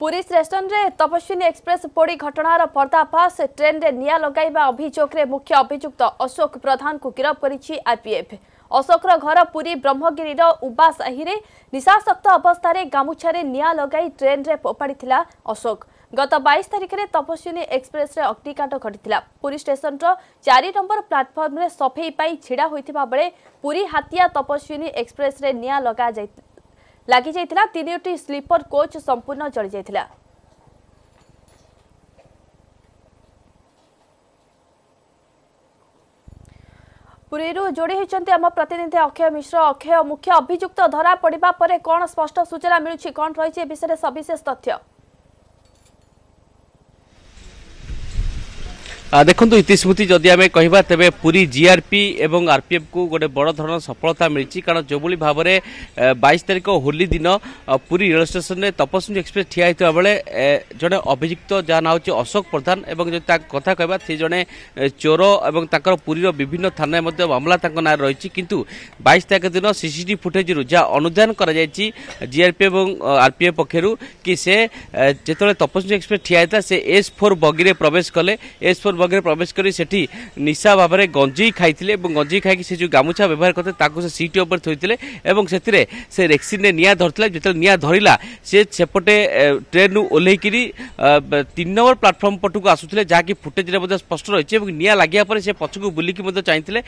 Puri station रे तपस्विनी express पोड़ी घटनार पर्दाफाश train रे निया लगाइबा अभियोग रे मुख्य अभियुक्त अशोक प्रधान को गिरफ्त करिछि आरपीएफ। अशोकर घर पुरी ब्रह्मगिरी उबा साही रे निशासक्त अवस्था गामुछारे निया लगाई ट्रेन रे फोपाड़ीथिला अशोक। गत 22 तारिख में तपस्विनी एक्सप्रेस रे अग्निकांड घटिथिला। पुरी स्टेशन 4 नंबर प्लाटफर्म रे सफेई पाई छिड़ा होइथिबा बेले पुरी हातिया तपस्विनी एक्सप्रेस रे निया लगी जाइथिला। 3टी स्लीपर कोच संपूर्ण जली जाइथिला। पुरीरू जोड़ी होइचंती आम प्रतिनिधि अक्षय मिश्र। अक्षय, मुख्य अभियुक्त धरा पड़िबा परे कोन स्पष्ट सूचना मिलुछि, कोन रहिछि ए विषय सविशेष तथ्य? देखो इतिस्मृति जदि आम कह तेरे पूरी जीआरपी एवं आरपीएफ को गोटे बड़ धरण सफलता मिली। कारण जो भाव में 22 तारिख होली दिन पूरी रेल स्टेशन में तपस्विनी एक्सप्रेस ठिया होता बेले जड़े अभियुक्त जहाँ ना हो अशोक प्रधान और कथा कहवा सी जड़े चोर और पुरीर विभिन्न थाना मामला ना रही। किंतु 22 तारिख दिन सीसीटीवी फुटेज जहाँ अनुधान कर जीआरपी और आरपीएफ पक्षर कि से जो तपस्विनी एक्सप्रेस ठिया होता से S4 बगी प्रवेश कले। S4 बगे प्रवेश करी सेठी निशा भाव में गंजी खाई गंजी खाई से जो गामुछा व्यवहार करते से सीट उपर थोड़े से रेक्सीन ने निया धरता। जो निया धरला से सेपटे ट्रेन ओह्लैकि 3 नंबर प्लाटफर्म पटक आसुले जहाँकि फुटेज स्पष्ट रही। निया लगे से पछक बुलिकी चाहिए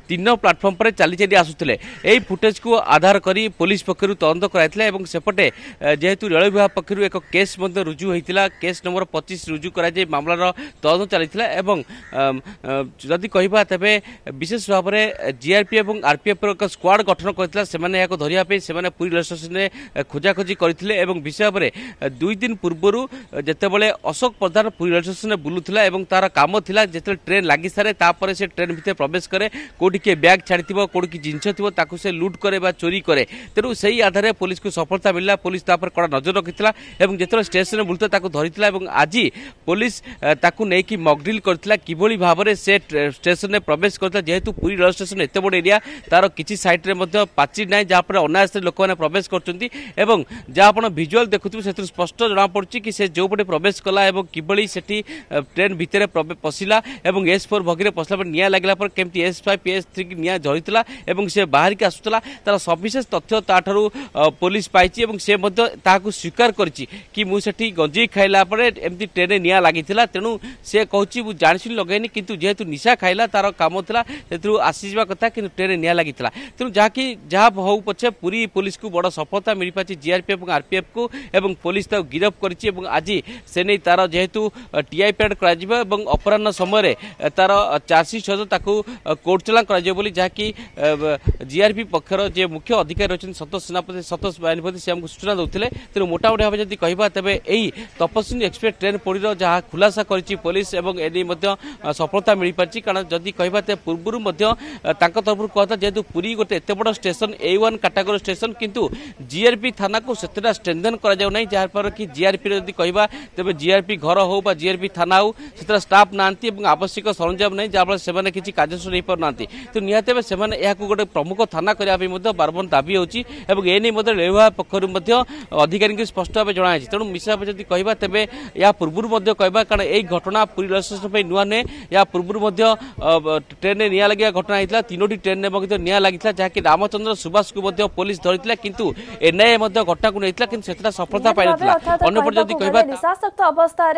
3 नंबर प्लाटफर्म पर चली चली आसुले। यही फुटेज को आधार कर पुलिस पक्षर तदंत कराइथिला। सेपटे जेहेतु रेल विभाग पक्षर एक केस रुजु होता, केस नंबर 25 रुजु कर मामलार तदंत चली जदि कह तेरे विशेष भाव में जीआरपी और आरपीएफ स्क्वाड गठन करता से धरियापी से पूरी रेल स्टेशन में खोजाखोजी करते। विशेष भाव में 2 दिन पूर्व जितेबाला अशोक प्रधान पूरी रेल स्टेशन में बुलूला तार काम था जो ट्रेन लगी सारे तापर से ट्रेन भितर प्रवेश करे कौटी किए बैग छाड़ी कौटी जिनस थी से लुट करे चोरी करे। तेणु से ही आधार पुलिस को सफलता मिला। पुलिस कड़ा नजर रखी जो स्टेशन में बुलूता धरता। आज पुलिस नहीं मकड्रिल करथिला किभली भाव में से स्टेशन में प्रवेश करता। जेहेतु पूरी रेल स्टेशन एत बड़ एरिया तार किसी साइड में पाचेरी ना जहाँपर अनायास लोक मैंने प्रवेश करछंती एवं जहाँ आप भिजुआल देखुथिबे से स्पष्ट जना पड़ुछि कि से जो पटे प्रवेश कला एवं किभली सेठी ट्रेन भितर पशिला एवं S4 भगी पसला पर निया लागला पर केमती S5 PS3 की निया झरितला एवं से बाहर के आसुतला तार सविशेष तथ्य ताठरू पुलिस पाइछि एवं से मध्य ताहाकु स्वीकार करछि कि मु सेठी गंजी खाइला परे एमती ट्रेन निया लागिथिला। तेणु से कहछि जानी लगेनी किंतु जेहेतु निशा खाइला तार काम था आसीजा कथा कि ट्रेन निया लगी। तेणु जहाँ हो पछे पूरी पुलिस को बड़ सफलता मिल पाई जीआरपीएफ और आरपीएफ को एवं पुलिस गिरफ्त कर आज से नहीं तार जेहेतु टीआई पैड कर अपराह समय तार चार्जसीट सहित कोर्ट चलाण जहाँकि जीआरपी पक्षर जे मुख्य अधिकारी रही सतोष सेनापति सतोष बाहिनीपति से आमको सूचना देते। तेणु मोटामोटी भाव जब कह तेज यही तपस्विनी एक्सप्रेस ट्रेन पोड़ीर जहाँ खुलासा कर पुलिस एवं एने सफलता मिल पार्टी। कारण जदि कह पूर्व तरफ कहता जेहेतु पूरी गोटे एत बड़ स्टेशन A1 कैटेगरी स्टेशन किंतु जीआरपी थाना को से स्ट्रेंथन करा जहाँफल कि जीआरपी जब कह तेज जीआरपी घर हो जीआरपी थाना हो से स्टाफ ना आवश्यक सरंजाम नहीं जहाँफल से किसी कार्यशूल हो पार ना। तो निहत से गोटे प्रमुख थाना करने बारंबार दाबी होने रेल विभाग पक्षर अधिकारी को स्पष्ट भाव जनाई। तेणु मिसा जब कह तेज या पूर्व कह कारण यही घटना पूरी रेल स्टेशन नुआ नुहे या पूर्व ट्रेन में निया लगे घटना होता। 3टी ट्रेन में निया लगी जहाँकि रामचंद्र सुभाष को पुलिस धरता किंतु एनआईए घटना को नहीं से सफलता पाई ना। निशासक्त अवस्था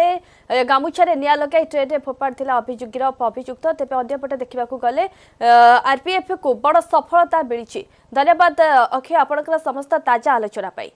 गामुछारे निया लगाई ट्रेन में फोपाड़ा अभियुक्त तेज अंपटे देखा गले आरपीएफ को बड़ सफलता मिली। धन्यवाद अक्षय, आपणकर समस्त ताजा आलोचना पाई।